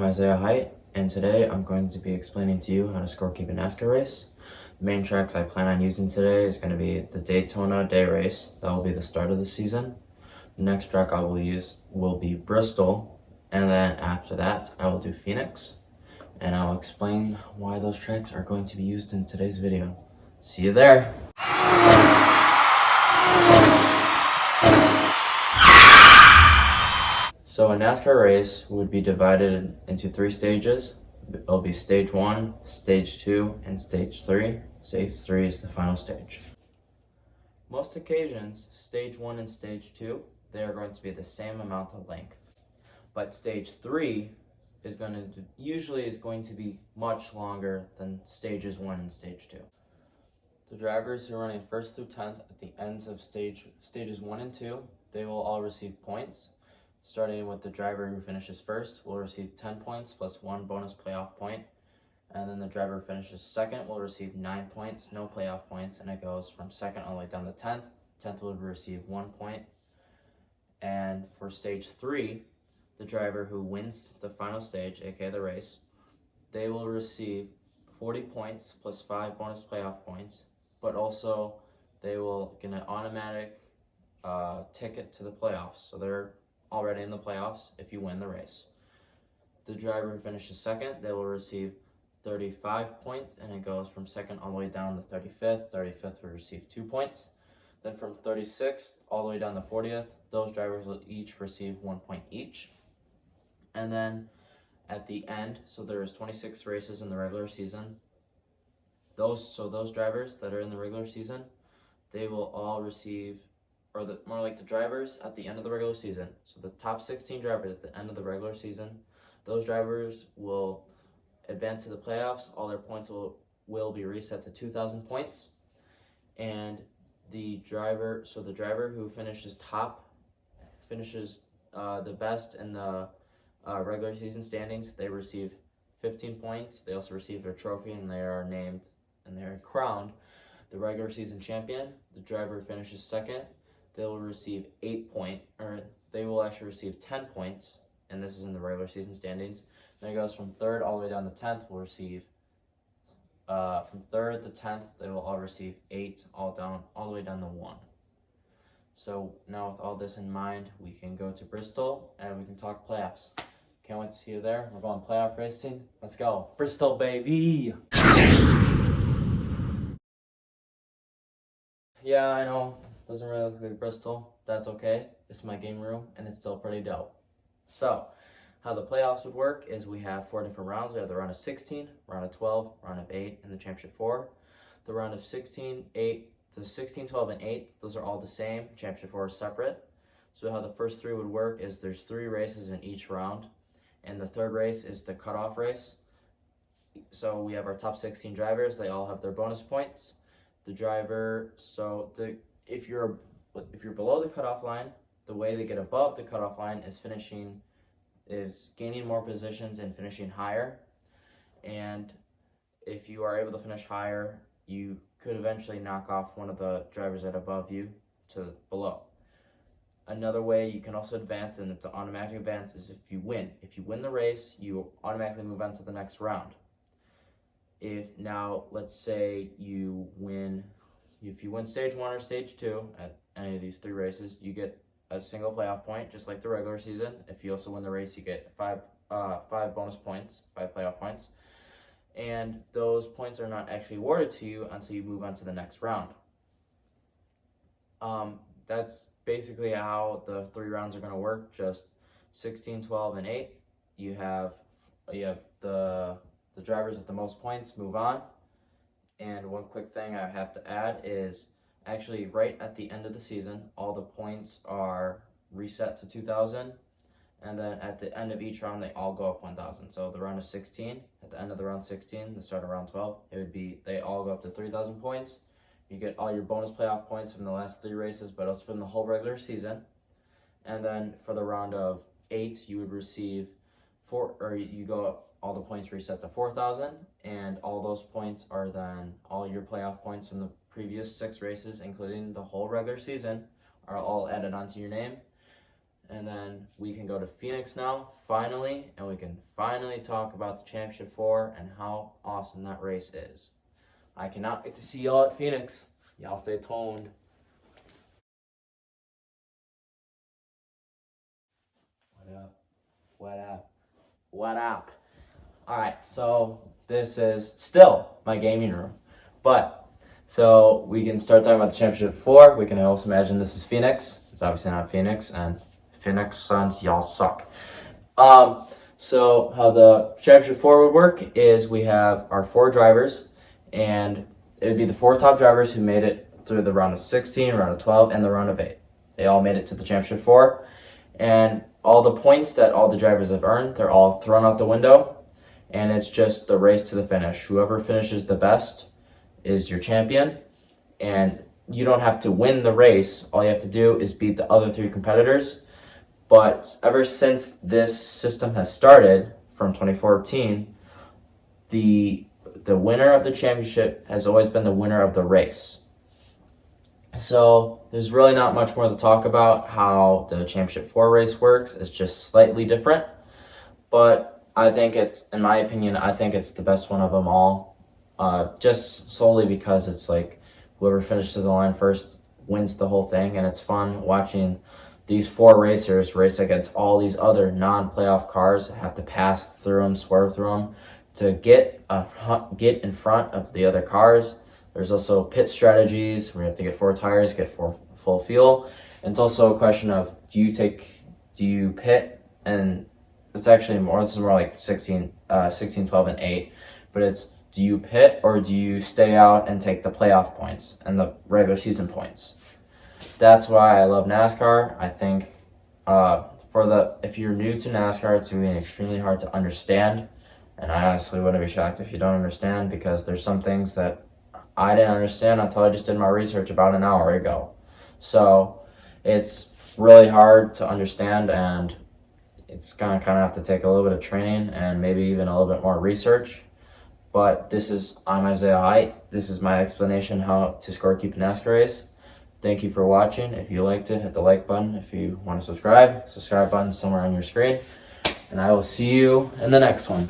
Isaiah Height, and today I'm going to be explaining to you how to scorekeep a NASCAR race. The main tracks I plan on using today is going to be the Daytona Day Race. That will be the start of the season. The next track I will use will be Bristol, and then after that I will do Phoenix, and I'll explain why those tracks are going to be used in today's video. See you there! So a NASCAR race would be divided into 3 stages. It'll be stage 1, stage 2, and stage 3. Stage 3 is the final stage. Most occasions, stage 1 and stage 2, they are going to be the same amount of length. But stage 3 is usually going to be much longer than stages 1 and stage 2. The drivers who are running 1st through 10th at the ends of stages 1 and 2, they will all receive points. Starting with the driver who finishes first will receive 10 points plus 1 bonus playoff point. And then the driver who finishes second will receive 9 points, no playoff points, and it goes from second all the way down to 10th. 10th will receive 1 point. And for stage 3, the driver who wins the final stage, aka the race, they will receive 40 points plus 5 bonus playoff points, but also they will get an automatic ticket to the playoffs. So they're already in the playoffs if you win the race. The driver who finishes second, they will receive 35 points, and it goes from second all the way down to 35th. 35th will receive 2 points. Then from 36th all the way down to 40th, those drivers will each receive 1 point each. And then at the end, so there's 26 races in the regular season. Those drivers that are in the regular season, they will all receive, more like the drivers at the end of the regular season. So the top 16 drivers at the end of the regular season, those drivers will advance to the playoffs. All their points will be reset to 2,000 points. And the driver who finishes the best in the regular season standings, they receive 15 points. They also receive their trophy, and they are named and they're crowned the regular season champion. The driver who finishes second, they will receive 10 points, and this is in the regular season standings. Then it goes from 3rd all the way down to 10th will receive, from 3rd to 10th, they will all receive 8, all the way down to 1. So now with all this in mind, we can go to Bristol and we can talk playoffs. Can't wait to see you there. We're going playoff racing. Let's go. Bristol, baby! Yeah, I know. Doesn't really look like Bristol. That's okay. It's my game room, and it's still pretty dope. So, how the playoffs would work is we have 4 different rounds. We have the round of 16, round of 12, round of 8, and the championship 4. The round of 16, 8, the 16, 12, and 8, those are all the same. Championship 4 is separate. So how the first 3 would work is there's 3 races in each round, and the 3rd race is the cutoff race. So we have our top 16 drivers. They all have their bonus points. If you're below the cutoff line, the way they get above the cutoff line is gaining more positions and finishing higher. And if you are able to finish higher, you could eventually knock off one of the drivers that are above you to below. Another way you can also advance, and it's an automatic advance, is if you win. If you win the race, you automatically move on to the next round. Let's say if you win stage 1 or stage 2 at any of these 3 races, you get a single playoff point, just like the regular season. If you also win the race, you get 5 bonus points, 5 playoff points. And those points are not actually awarded to you until you move on to the next round. That's basically how the 3 rounds are going to work, just 16, 12, and 8. You have the drivers with the most points move on. And one quick thing I have to add is actually right at the end of the season, all the points are reset to 2,000. And then at the end of each round, they all go up 1,000. So the round of 16, at the end of the round 16, the start of round 12, they all go up to 3,000 points. You get all your bonus playoff points from the last 3 races, but also from the whole regular season. And then for the round of 8, you would receive all the points reset to 4,000, and all those points are then all your playoff points from the previous 6 races, including the whole regular season, are all added onto your name. And then we can go to Phoenix now, finally, and we can finally talk about the Championship 4 and how awesome that race is. I cannot wait to see y'all at Phoenix. Y'all stay tuned. What up? What up? What up? Alright, so this is still my gaming room. But, so we can start talking about the Championship 4. We can also imagine this is Phoenix. It's obviously not Phoenix, and Phoenix Suns, y'all suck. So how the Championship 4 would work is we have our 4 drivers, and it would be the 4 top drivers who made it through the round of 16, round of 12, and the round of 8. They all made it to the Championship 4, and all the points that all the drivers have earned, they're all thrown out the window, and it's just the race to the finish. Whoever finishes the best is your champion, and you don't have to win the race. All you have to do is beat the other 3 competitors. But ever since this system has started, from 2014, the winner of the championship has always been the winner of the race. So there's really not much more to talk about how the Championship 4 race works. It's just slightly different. But I think in my opinion, I think it's the best one of them all. Just solely because it's like whoever finishes to the line first wins the whole thing, and it's fun watching these 4 racers race against all these other non-playoff cars, have to pass through them, swerve through them to get in front of the other cars. There's also pit strategies where you have to get 4 tires, get full fuel. And it's also a question of do you pit, and it's actually more, this is more like 16, 12, and 8, but it's do you pit or do you stay out and take the playoff points and the regular season points? That's why I love NASCAR. I think if you're new to NASCAR, it's going to be extremely hard to understand. And I honestly wouldn't be shocked if you don't understand, because there's some things that I didn't understand until I just did my research about an hour ago. So it's really hard to understand, and it's going to kind of have to take a little bit of training and maybe even a little bit more research. But I'm Isaiah Height. This is my explanation how to Scorekeep a NASCAR race. Thank you for watching. If you liked it, hit the like button. If you want to subscribe button somewhere on your screen. And I will see you in the next one.